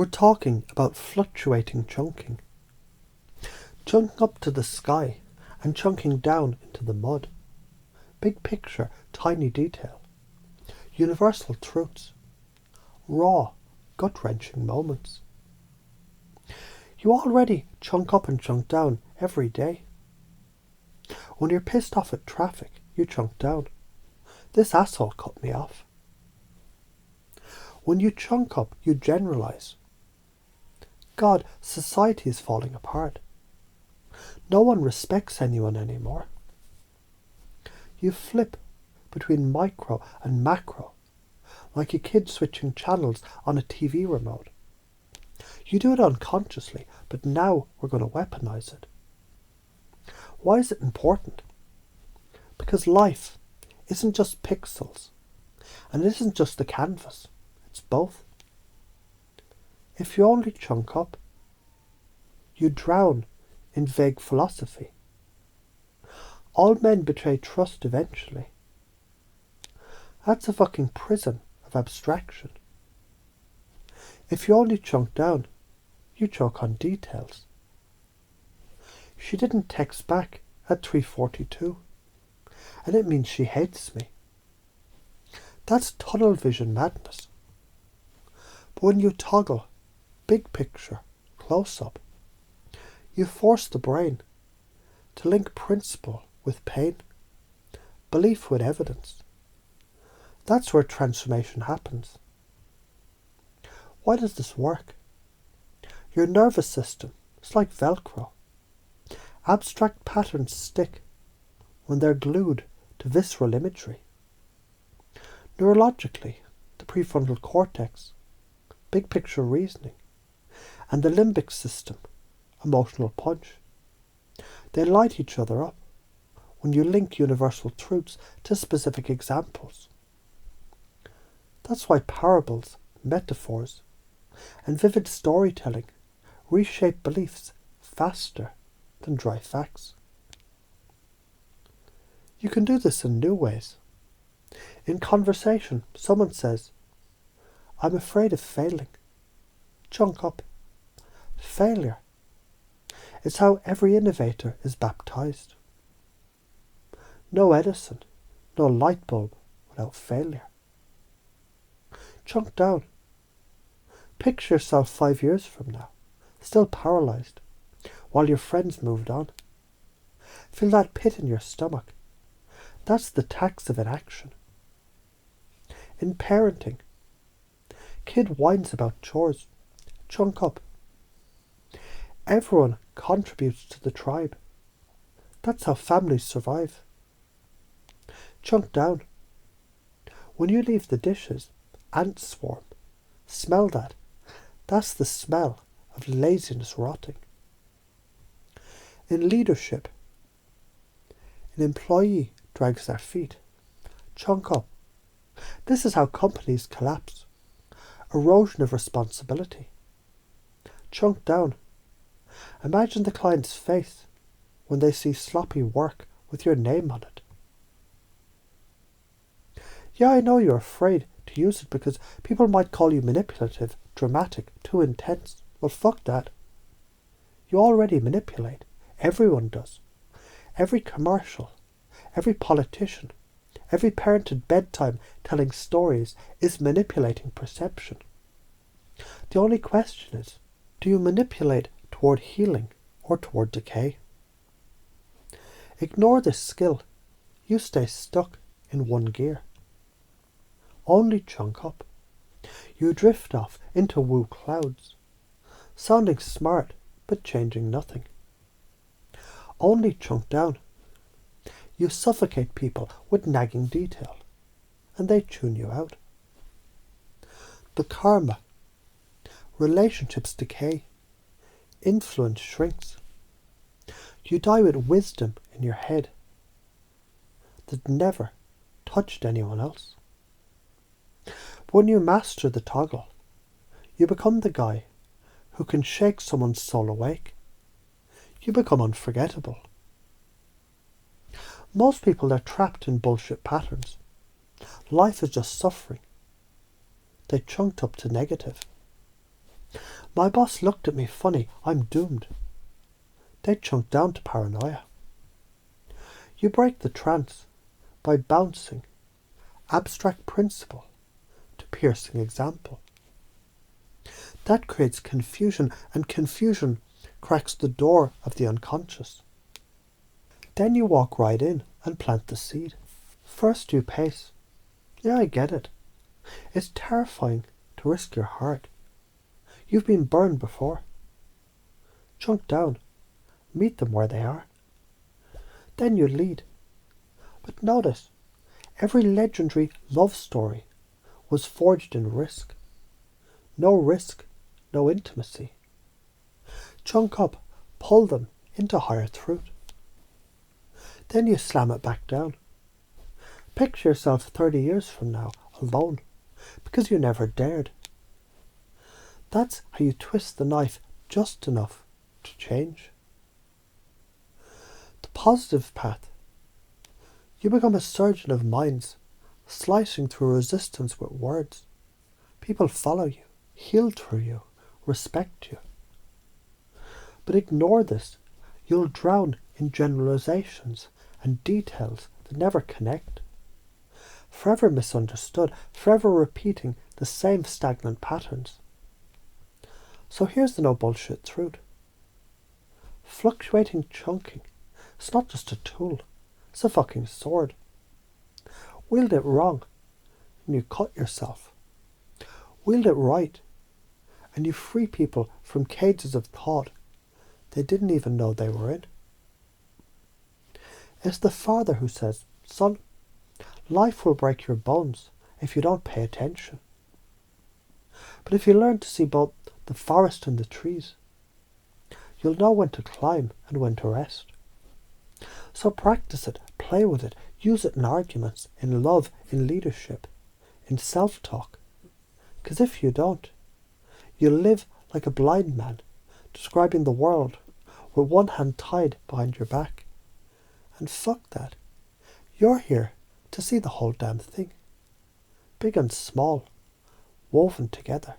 We're talking about fluctuating chunking. Chunking up to the sky and chunking down into the mud. Big picture, tiny detail. Universal truths. Raw, gut-wrenching moments. You already chunk up and chunk down every day. When you're pissed off at traffic, you chunk down. This asshole cut me off. When you chunk up, you generalize. God, society is falling apart. No one respects anyone anymore. You flip between micro and macro, like a kid switching channels on a TV remote. You do it unconsciously, but now we're going to weaponize it. Why is it important? Because life isn't just pixels, and it isn't just the canvas. It's both. If you only chunk up, you drown in vague philosophy. All men betray trust eventually. That's a fucking prison of abstraction. If you only chunk down, you choke on details. She didn't text back at 3:42, and it means she hates me. That's tunnel vision madness. But when you toggle big picture, close up, you force the brain to link principle with pain, belief with evidence. That's where transformation happens. Why does this work? Your nervous system is like Velcro. Abstract patterns stick when they're glued to visceral imagery. Neurologically, the prefrontal cortex, big picture reasoning, and the limbic system, emotional punch. They light each other up when you link universal truths to specific examples. That's why parables, metaphors, and vivid storytelling reshape beliefs faster than dry facts. You can do this in new ways. In conversation, someone says, "I'm afraid of failing." Chunk up. Failure. It's how every innovator is baptized. No Edison, no light bulb without failure. Chunk down. Picture yourself 5 years from now, still paralysed, while your friends moved on. Feel that pit in your stomach. That's the tax of inaction. In parenting, kid whines about chores. Chunk up. Everyone contributes to the tribe. That's how families survive. Chunk down. When you leave the dishes, ants swarm. Smell that. That's the smell of laziness rotting. In leadership, an employee drags their feet. Chunk up. This is how companies collapse. Erosion of responsibility. Chunk down. Imagine the client's face when they see sloppy work with your name on it. Yeah, I know you're afraid to use it because people might call you manipulative, dramatic, too intense. Well, fuck that. You already manipulate. Everyone does. Every commercial, every politician, every parent at bedtime telling stories is manipulating perception. The only question is, do you manipulate toward healing or toward decay? Ignore this skill. You stay stuck in one gear. Only chunk up. You drift off into woo clouds, sounding smart but changing nothing. Only chunk down. You suffocate people with nagging detail, and they tune you out. The karma. Relationships decay. Influence shrinks. You die with wisdom in your head that never touched anyone else. But when you master the toggle, you become the guy who can shake someone's soul awake. You become unforgettable. Most people are trapped in bullshit patterns. Life is just suffering. They chunked up to negative. My boss looked at me funny. I'm doomed. They chunk down to paranoia. You break the trance by bouncing abstract principle to piercing example. That creates confusion, and confusion cracks the door of the unconscious. Then you walk right in and plant the seed. First you pace. Yeah, I get it. It's terrifying to risk your heart. You've been burned before. Chunk down. Meet them where they are. Then you lead. But notice, every legendary love story was forged in risk. No risk, no intimacy. Chunk up, pull them into higher truth. Then you slam it back down. Picture yourself 30 years from now, alone, because you never dared. That's how you twist the knife just enough to change. The positive path. You become a surgeon of minds, slicing through resistance with words. People follow you, heal through you, respect you. But ignore this. You'll drown in generalizations and details that never connect. Forever misunderstood, forever repeating the same stagnant patterns. So here's the no bullshit truth. Fluctuating chunking. It's not just a tool. It's a fucking sword. Wield it wrong and you cut yourself. Wield it right and you free people from cages of thought they didn't even know they were in. It's the father who says, son, life will break your bones if you don't pay attention. But if you learn to see both the forest and the trees, you'll know when to climb and when to rest. So practice it, play with it, use it in arguments, in love, in leadership, in self-talk. Because if you don't, you'll live like a blind man, describing the world with one hand tied behind your back. And fuck that. You're here to see the whole damn thing. Big and small, woven together.